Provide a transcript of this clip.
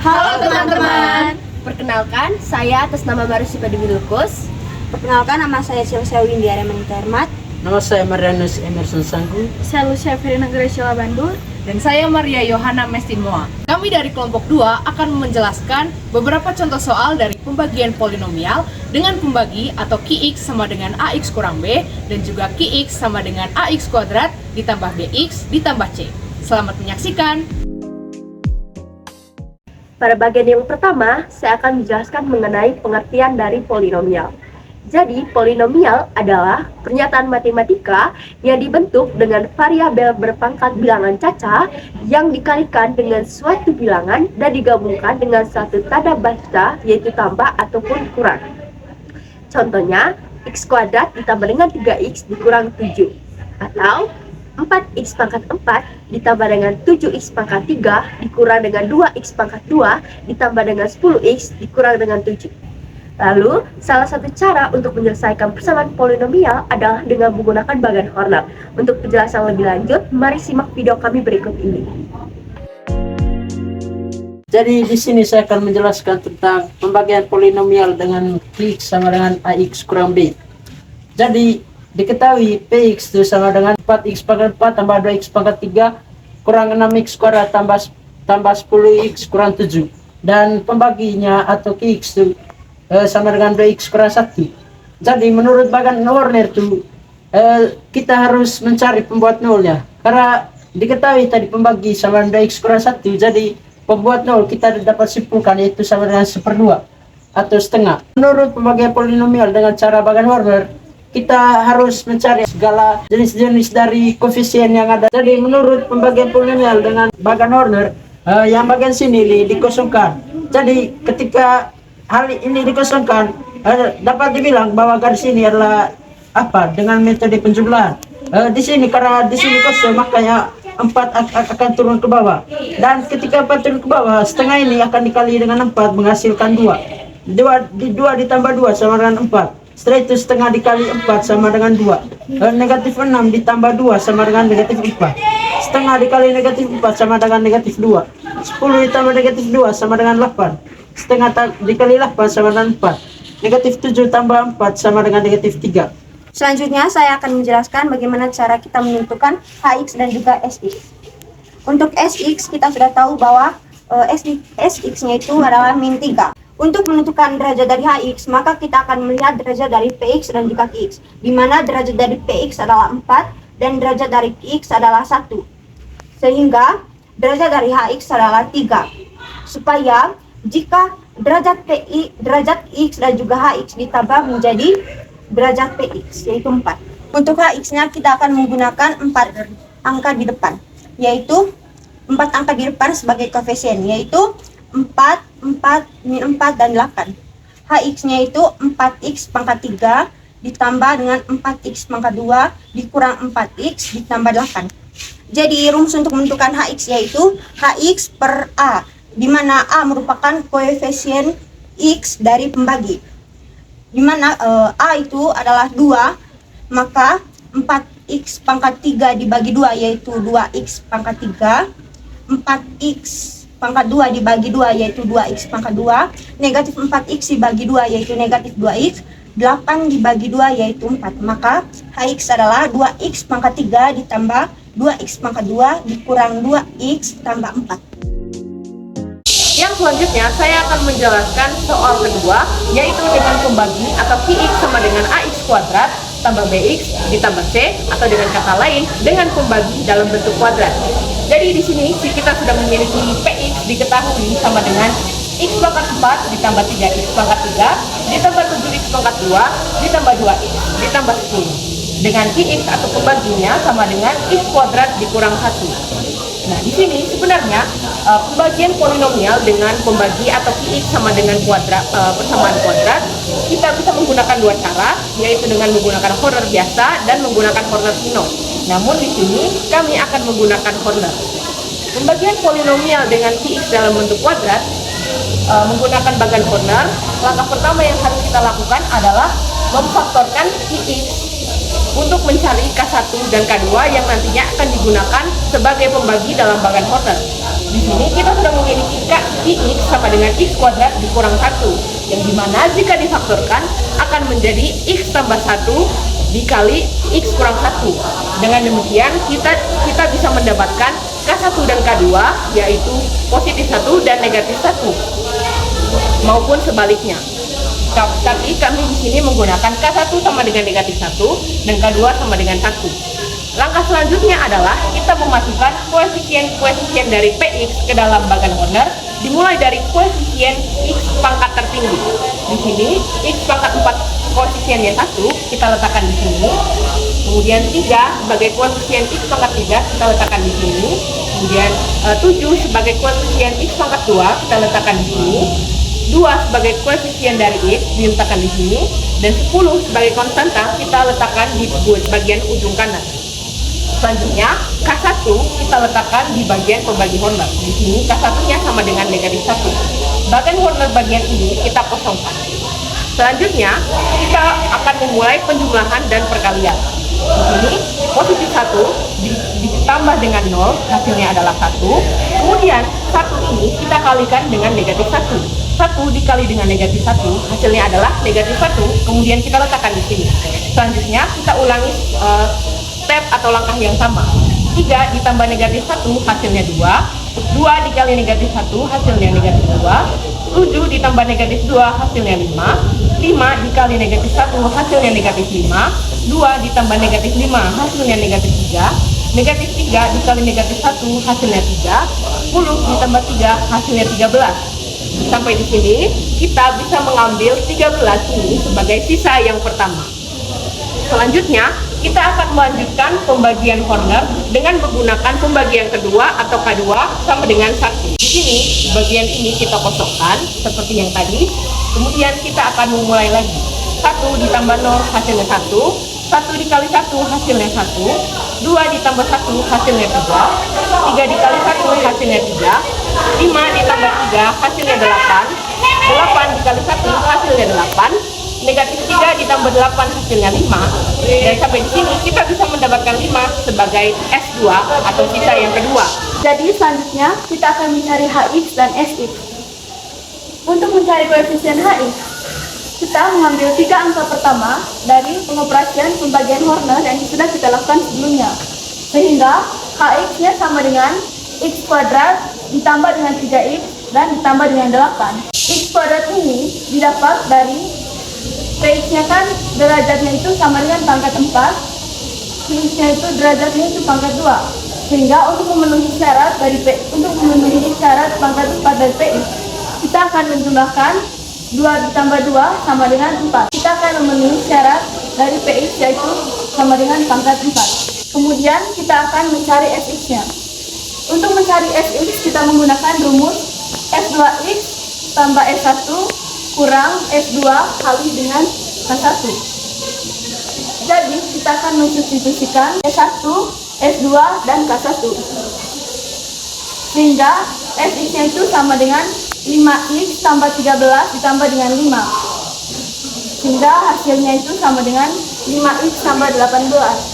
Halo teman-teman. Perkenalkan, saya atas nama Marusipa Dewilukus. Perkenalkan, nama saya Silvia Windiara Manita Hermat. Nama saya Marianus Emerson Sanggu. Saya Lucia Firina Gracia Bandur. Dan saya Maria Yohana Mestimoa. Kami dari kelompok 2 akan menjelaskan beberapa contoh soal dari pembagian polinomial dengan pembagi atau QX sama dengan AX kurang B dan juga QX sama dengan AX kuadrat ditambah BX ditambah C. Selamat menyaksikan. Pada bagian yang pertama, saya akan menjelaskan mengenai pengertian dari polinomial. Jadi, polinomial adalah pernyataan matematika yang dibentuk dengan variabel berpangkat bilangan caca yang dikalikan dengan suatu bilangan dan digabungkan dengan suatu tanda bahasa, yaitu tambah ataupun kurang. Contohnya, x kuadrat ditambah dengan 3x dikurang 7, atau 4x pangkat 4 ditambah dengan 7x pangkat 3 dikurang dengan 2x pangkat 2 ditambah dengan 10x dikurang dengan 7. Lalu, salah satu cara untuk menyelesaikan persamaan polinomial adalah dengan menggunakan bagan Horner. Untuk penjelasan lebih lanjut, mari simak video kami berikut ini. Jadi di sini saya akan menjelaskan tentang pembagian polinomial dengan X sama dengan AX kurang B. Jadi diketahui Px itu sama dengan 4x pangkat 4 tambah 2x pangkat 3 kurang 6x kuadrat tambah 10x kurang 7. Dan pembaginya atau Qx itu sama dengan 2x kurang 1. Jadi menurut bagan Horner itu kita harus mencari pembuat nolnya. Karena diketahui tadi pembagi sama dengan 2x kurang 1, jadi pembuat nol kita dapat simpulkan yaitu sama dengan 1/2 atau setengah. Menurut pembagian polinomial dengan cara bagan Horner, kita harus mencari segala jenis-jenis dari koefisien yang ada. Jadi menurut pembagian polinomial dengan bagan Horner, yang bagian sini dikosongkan. Jadi ketika hal ini dikosongkan, dapat dibilang bahwa garis ini adalah apa? Dengan metode penjumlahan. Di sini karena di sini kosong, makanya 4 akan turun ke bawah. Dan ketika 4 turun ke bawah, setengah ini akan dikali dengan 4 menghasilkan 2. 2 ditambah 2 sama dengan 4. Setelah itu setengah dikali 4 sama dengan 2. Negatif 6 ditambah 2 sama dengan negatif 4. Setengah dikali negatif 4 sama dengan negatif 2. 10 ditambah negatif 2 sama dengan 8. Setengah dikali 8 sama dengan 4. Negatif 7 tambah 4 sama dengan negatif 3. Selanjutnya, saya akan menjelaskan bagaimana cara kita menentukan HX dan juga SX. Untuk SX, kita sudah tahu bahwa SX-nya itu adalah min 3. Untuk menentukan derajat dari HX, maka kita akan melihat derajat dari PX dan juga QX, di mana derajat dari PX adalah 4 dan derajat dari QX adalah 1. Sehingga derajat dari HX adalah 3. Supaya jika derajat X dan juga HX ditambah menjadi derajat PX, yaitu 4. Untuk HX-nya kita akan menggunakan 4 angka di depan, yaitu 4 angka di depan sebagai koefisien, yaitu 4, 4, min 4, dan 8. HX-nya itu 4x pangkat 3 ditambah dengan 4x pangkat 2 dikurang 4x ditambah 8. Jadi rumus untuk menentukan HX yaitu HX per A, di mana A merupakan koefisien X dari pembagi. Di mana A itu adalah 2, maka 4x pangkat 3 dibagi 2 yaitu 2x pangkat 3, 4x pangkat 2 dibagi 2 yaitu 2x pangkat 2, negatif 4x dibagi 2 yaitu negatif 2x, 8 dibagi 2 yaitu 4. Maka HX adalah 2x pangkat 3 ditambah 2x pangkat 2 dikurang 2x tambah 4. Yang selanjutnya saya akan menjelaskan soal kedua, yaitu dengan pembagi atau QX sama dengan AX kuadrat tambah BX ditambah C, atau dengan kata lain dengan pembagi dalam bentuk kuadrat. Jadi di sini kita sudah memiliki PX diketahui sama dengan X pangkat 4 ditambah 3X pangkat 3 ditambah 7X pangkat 2 ditambah 2X ditambah 10. Dengan QX atau pembaginya sama dengan X kuadrat dikurang 1. Nah, di sini sebenarnya pembagian polinomial dengan pembagi atau QX sama dengan persamaan kuadrat, kita bisa menggunakan dua cara, yaitu dengan menggunakan Horner biasa dan menggunakan Horner Sino. Namun di sini kami akan menggunakan Horner. Pembagian polinomial dengan QX dalam bentuk kuadrat menggunakan bagan Horner. Langkah pertama yang harus kita lakukan adalah memfaktorkan QX untuk mencari K1 dan K2 yang nantinya akan digunakan sebagai pembagi dalam bagan Horner. Di sini kita sudah memiliki Ix sama dengan X kuadrat dikurang 1, yang dimana jika difaktorkan akan menjadi X tambah 1 dikali X kurang 1. Dengan demikian kita bisa mendapatkan K1 dan K2, yaitu positif 1 dan negatif 1, maupun sebaliknya. Tapi kami di sini menggunakan K1 sama dengan negatif 1 dan K2 sama dengan 1. Langkah selanjutnya adalah kita memasukkan koefisien dari Px ke dalam bagan Horner, dimulai dari koefisien X pangkat tertinggi. Di sini X pangkat 4 koefisiennya 1 kita letakkan di sini. Kemudian 3 sebagai koefisien X pangkat 3 kita letakkan di sini. Kemudian 7 sebagai koefisien X pangkat 2 kita letakkan di sini. 2 sebagai koefisien dari X diletakkan di sini, dan 10 sebagai konstanta kita letakkan di bagian ujung kanan. Selanjutnya K1 kita letakkan di bagian pembagi Horner. Di sini K1-nya sama dengan negatif 1. Bagian Horner bagian ini kita kosongkan. Selanjutnya kita akan memulai penjumlahan dan perkalian. Di sini positif 1 ditambah dengan 0 hasilnya adalah 1. Kemudian 1 ini kita kalikan dengan negatif 1. 1 dikali dengan negatif 1 hasilnya adalah negatif 1. Kemudian kita letakkan di sini. Selanjutnya kita ulangi step atau langkah yang sama. 3 ditambah negatif 1 hasilnya 2. 2 dikali negatif 1 hasilnya negatif 2. 7 ditambah negatif 2 hasilnya 5. 5 dikali negatif 1 hasilnya negatif 5. 2 ditambah negatif 5 hasilnya negatif 3. Negatif 3 dikali negatif 1 hasilnya 3. 10 ditambah 3 hasilnya 13. Sampai di sini kita bisa mengambil 13 ini sebagai sisa yang pertama. Selanjutnya kita akan melanjutkan pembagian Horner dengan menggunakan pembagian kedua atau K2 sama dengan 1. Di sini bagian ini kita kosongkan seperti yang tadi. Kemudian kita akan memulai lagi. 1 ditambah 0 hasilnya 1. 1 dikali 1 hasilnya 1. 2 ditambah 1 hasilnya 3. 3 dikali 1 hasilnya 3. 5 ditambah 3 hasilnya 8. 8 dikali 1 hasilnya 8. Negatif 3 ditambah 8 hasilnya 5. Dan sampai di sini kita bisa mendapatkan 5 sebagai S2 atau sisa yang kedua. Jadi selanjutnya kita akan mencari Hx dan Sx. Untuk mencari koefisien Hx, kita mengambil 3 angka pertama dari pengoperasian pembagian Horner yang sudah kita lakukan sebelumnya. Sehingga Hx-nya sama dengan X kuadrat ditambah dengan 3X dan ditambah dengan 8. X kuadrat ini didapat dari Px-nya kan derajatnya itu sama dengan pangkat 4. Px-nya itu derajatnya itu pangkat 2. Sehingga untuk memenuhi syarat pangkat 4 dari Px, kita akan menjumlahkan 2 ditambah 2 sama dengan 4. Kita akan memenuhi syarat dari Px yaitu sama dengan pangkat 4. Kemudian kita akan mencari Sx-nya. Untuk mencari Sx kita menggunakan rumus S2X tambah S1 kurang S2 kali dengan K1. Jadi kita akan mensubstitusikan S1, S2 dan K1. Sehingga Sx-nya itu sama dengan 5X tambah 13 ditambah dengan 5. Sehingga hasilnya itu sama dengan 5X tambah 18.